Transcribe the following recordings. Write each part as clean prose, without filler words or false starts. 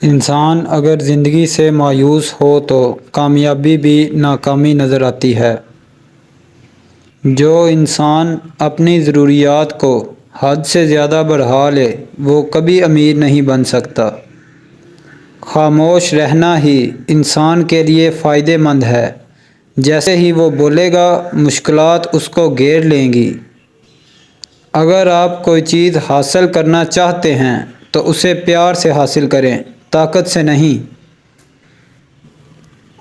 انسان اگر زندگی سے مایوس ہو تو کامیابی بھی ناکامی نظر آتی ہے۔ جو انسان اپنی ضروریات کو حد سے زیادہ بڑھا لے وہ کبھی امیر نہیں بن سکتا۔ خاموش رہنا ہی انسان کے لیے فائدہ مند ہے۔ جیسے ہی وہ بولے گا مشکلات اس کو گھیر لیں گی۔ اگر آپ کوئی چیز حاصل کرنا چاہتے ہیں تو اسے پیار سے حاصل کریں، طاقت سے نہیں۔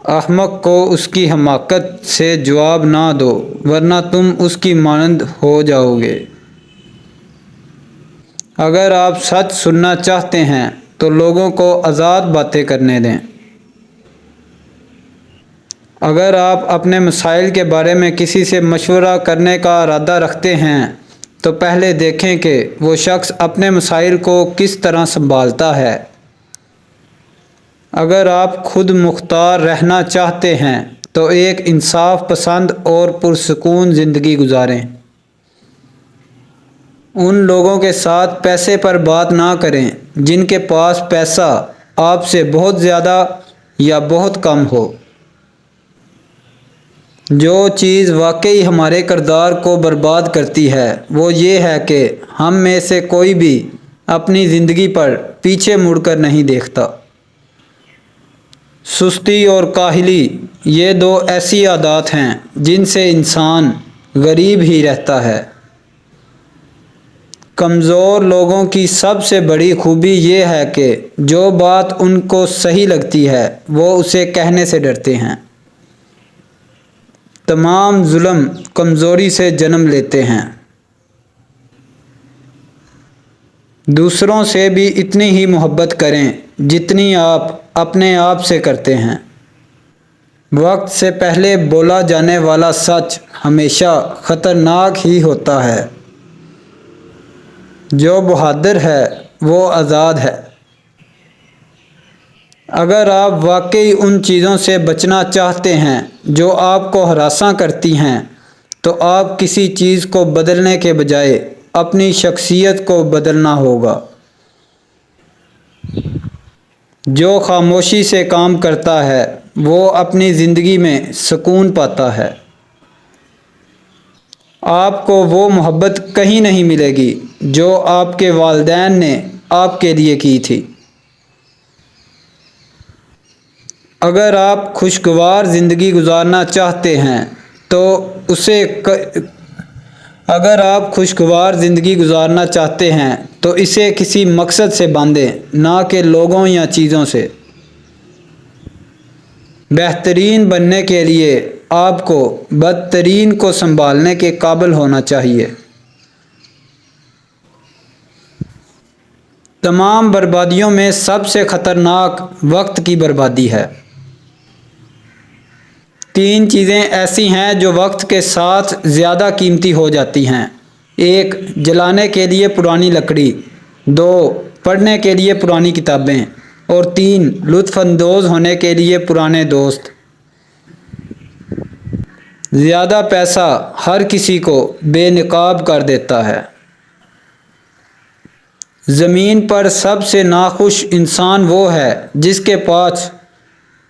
احمق کو اس کی حماقت سے جواب نہ دو ورنہ تم اس کی مانند ہو جاؤ گے۔ اگر آپ سچ سننا چاہتے ہیں تو لوگوں کو آزاد باتیں کرنے دیں۔ اگر آپ اپنے مسائل کے بارے میں کسی سے مشورہ کرنے کا ارادہ رکھتے ہیں تو پہلے دیکھیں کہ وہ شخص اپنے مسائل کو کس طرح سنبھالتا ہے۔ اگر آپ خود مختار رہنا چاہتے ہیں تو ایک انصاف پسند اور پرسکون زندگی گزاریں۔ ان لوگوں کے ساتھ پیسے پر بات نہ کریں جن کے پاس پیسہ آپ سے بہت زیادہ یا بہت کم ہو۔ جو چیز واقعی ہمارے کردار کو برباد کرتی ہے وہ یہ ہے کہ ہم میں سے کوئی بھی اپنی زندگی پر پیچھے مڑ کر نہیں دیکھتا۔ سستی اور کاہلی یہ دو ایسی عادات ہیں جن سے انسان غریب ہی رہتا ہے۔ کمزور لوگوں کی سب سے بڑی خوبی یہ ہے کہ جو بات ان کو صحیح لگتی ہے وہ اسے کہنے سے ڈرتے ہیں۔ تمام ظلم کمزوری سے جنم لیتے ہیں۔ دوسروں سے بھی اتنی ہی محبت کریں جتنی آپ اپنے آپ سے کرتے ہیں۔ وقت سے پہلے بولا جانے والا سچ ہمیشہ خطرناک ہی ہوتا ہے۔ جو بہادر ہے وہ آزاد ہے۔ اگر آپ واقعی ان چیزوں سے بچنا چاہتے ہیں جو آپ کو ہراساں کرتی ہیں تو آپ کسی چیز کو بدلنے کے بجائے اپنی شخصیت کو بدلنا ہوگا۔ جو خاموشی سے کام کرتا ہے وہ اپنی زندگی میں سکون پاتا ہے۔ آپ کو وہ محبت کہیں نہیں ملے گی جو آپ کے والدین نے آپ کے لیے کی تھی۔ اگر آپ خوشگوار زندگی گزارنا چاہتے ہیں تو اسے کسی مقصد سے باندھیں نہ کہ لوگوں یا چیزوں سے۔ بہترین بننے کے لیے آپ کو بدترین کو سنبھالنے کے قابل ہونا چاہیے۔ تمام بربادیوں میں سب سے خطرناک وقت کی بربادی ہے۔ 3 چیزیں ایسی ہیں جو وقت کے ساتھ زیادہ قیمتی ہو جاتی ہیں۔ 1 جلانے کے لیے پرانی لکڑی، 2 پڑھنے کے لیے پرانی کتابیں اور 3 لطف اندوز ہونے کے لیے پرانے دوست۔ زیادہ پیسہ ہر کسی کو بے نقاب کر دیتا ہے۔ زمین پر سب سے ناخوش انسان وہ ہے جس کے پاس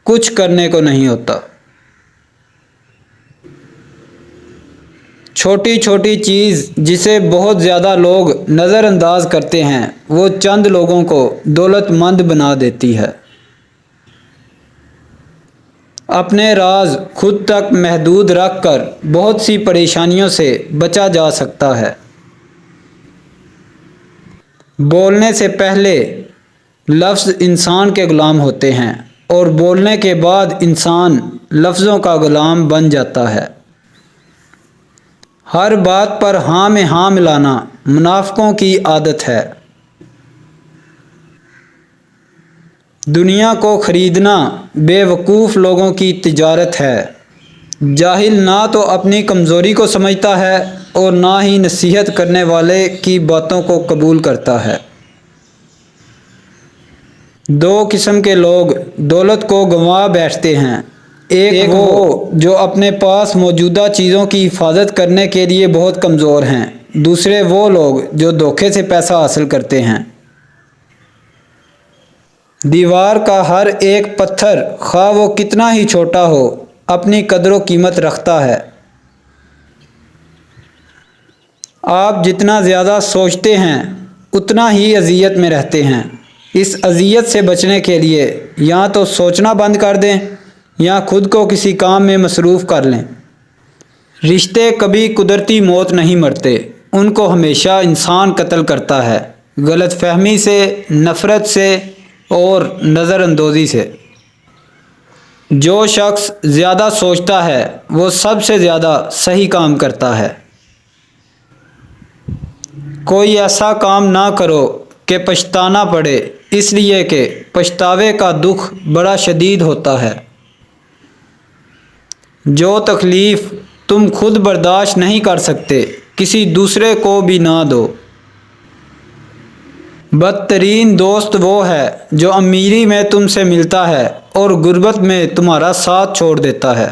کچھ کرنے کو نہیں ہوتا۔ چھوٹی چھوٹی چیز جسے بہت زیادہ لوگ نظر انداز کرتے ہیں وہ چند لوگوں کو دولت مند بنا دیتی ہے۔ اپنے راز خود تک محدود رکھ کر بہت سی پریشانیوں سے بچا جا سکتا ہے۔ بولنے سے پہلے لفظ انسان کے غلام ہوتے ہیں اور بولنے کے بعد انسان لفظوں کا غلام بن جاتا ہے۔ ہر بات پر ہاں میں ہاں ملانا منافقوں کی عادت ہے۔ دنیا کو خریدنا بے وقوف لوگوں کی تجارت ہے۔ جاہل نہ تو اپنی کمزوری کو سمجھتا ہے اور نہ ہی نصیحت کرنے والے کی باتوں کو قبول کرتا ہے۔ 2 قسم کے لوگ دولت کو گنوا بیٹھتے ہیں۔ ایک وہ جو اپنے پاس موجودہ چیزوں کی حفاظت کرنے کے لیے بہت کمزور ہیں، دوسرے وہ لوگ جو دھوکے سے پیسہ حاصل کرتے ہیں۔ دیوار کا ہر ایک پتھر خواہ وہ کتنا ہی چھوٹا ہو اپنی قدر و قیمت رکھتا ہے۔ آپ جتنا زیادہ سوچتے ہیں اتنا ہی اذیت میں رہتے ہیں۔ اس اذیت سے بچنے کے لیے یا تو سوچنا بند کر دیں یا خود کو کسی کام میں مصروف کر لیں۔ رشتے کبھی قدرتی موت نہیں مرتے، ان کو ہمیشہ انسان قتل کرتا ہے، غلط فہمی سے، نفرت سے اور نظر اندوزی سے۔ جو شخص زیادہ سوچتا ہے وہ سب سے زیادہ صحیح کام کرتا ہے۔ کوئی ایسا کام نہ کرو کہ پچھتانا پڑے، اس لیے کہ پچھتاوے کا دکھ بڑا شدید ہوتا ہے۔ جو تکلیف تم خود برداشت نہیں کر سکتے کسی دوسرے کو بھی نہ دو۔ بدترین دوست وہ ہے جو امیری میں تم سے ملتا ہے اور غربت میں تمہارا ساتھ چھوڑ دیتا ہے۔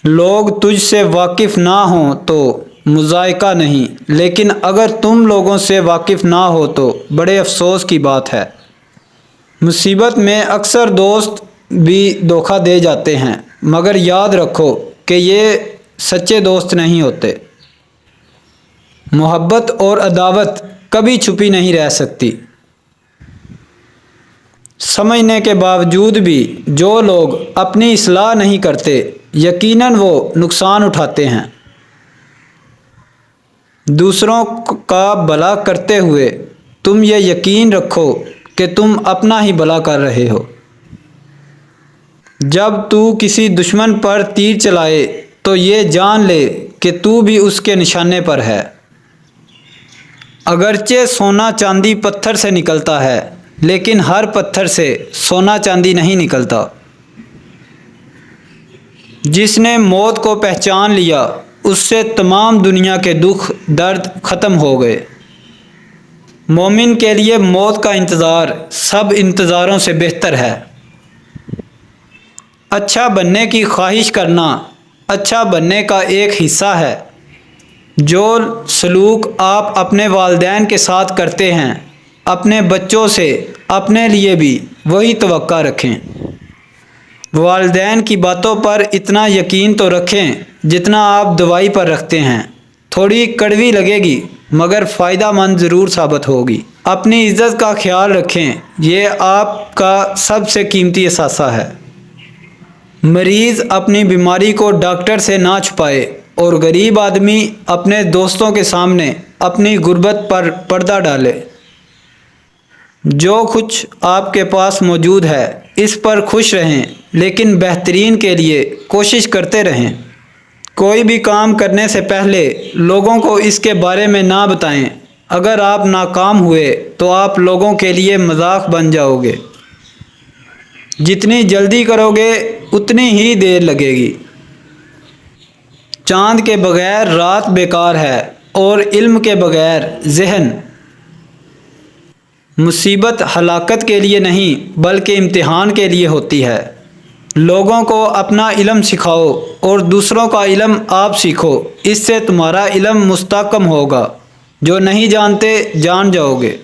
لوگ تجھ سے واقف نہ ہوں تو مضائقہ نہیں، لیکن اگر تم لوگوں سے واقف نہ ہو تو بڑے افسوس کی بات ہے۔ مصیبت میں اکثر دوست بھی دھوکہ دے جاتے ہیں، مگر یاد رکھو کہ یہ سچے دوست نہیں ہوتے۔ محبت اور عداوت کبھی چھپی نہیں رہ سکتی۔ سمجھنے کے باوجود بھی جو لوگ اپنی اصلاح نہیں کرتے یقیناً وہ نقصان اٹھاتے ہیں۔ دوسروں کا بھلا کرتے ہوئے تم یہ یقین رکھو کہ تم اپنا ہی بھلا کر رہے ہو۔ جب تو کسی دشمن پر تیر چلائے تو یہ جان لے کہ تو بھی اس کے نشانے پر ہے۔ اگرچہ سونا چاندی پتھر سے نکلتا ہے لیکن ہر پتھر سے سونا چاندی نہیں نکلتا۔ جس نے موت کو پہچان لیا اس سے تمام دنیا کے دکھ درد ختم ہو گئے۔ مومن کے لیے موت کا انتظار سب انتظاروں سے بہتر ہے۔ اچھا بننے کی خواہش کرنا اچھا بننے کا ایک حصہ ہے۔ جو سلوک آپ اپنے والدین کے ساتھ کرتے ہیں اپنے بچوں سے اپنے لیے بھی وہی توقع رکھیں۔ والدین کی باتوں پر اتنا یقین تو رکھیں جتنا آپ دوائی پر رکھتے ہیں۔ تھوڑی کڑوی لگے گی مگر فائدہ مند ضرور ثابت ہوگی۔ اپنی عزت کا خیال رکھیں، یہ آپ کا سب سے قیمتی اثاثہ ہے۔ مریض اپنی بیماری کو ڈاکٹر سے نہ چھپائے اور غریب آدمی اپنے دوستوں کے سامنے اپنی غربت پر پردہ ڈالے۔ جو کچھ آپ کے پاس موجود ہے اس پر خوش رہیں لیکن بہترین کے لیے کوشش کرتے رہیں۔ کوئی بھی کام کرنے سے پہلے لوگوں کو اس کے بارے میں نہ بتائیں۔ اگر آپ ناکام ہوئے تو آپ لوگوں کے لیے مذاق بن جاؤ گے۔ جتنی جلدی کرو گے اتنی ہی دیر لگے گی۔ چاند کے بغیر رات بیکار ہے اور علم کے بغیر ذہن۔ مصیبت ہلاکت کے لیے نہیں بلکہ امتحان کے لیے ہوتی ہے۔ لوگوں کو اپنا علم سکھاؤ اور دوسروں کا علم آپ سیکھو، اس سے تمہارا علم مستحکم ہوگا۔ جو نہیں جانتے جان جاؤ گے۔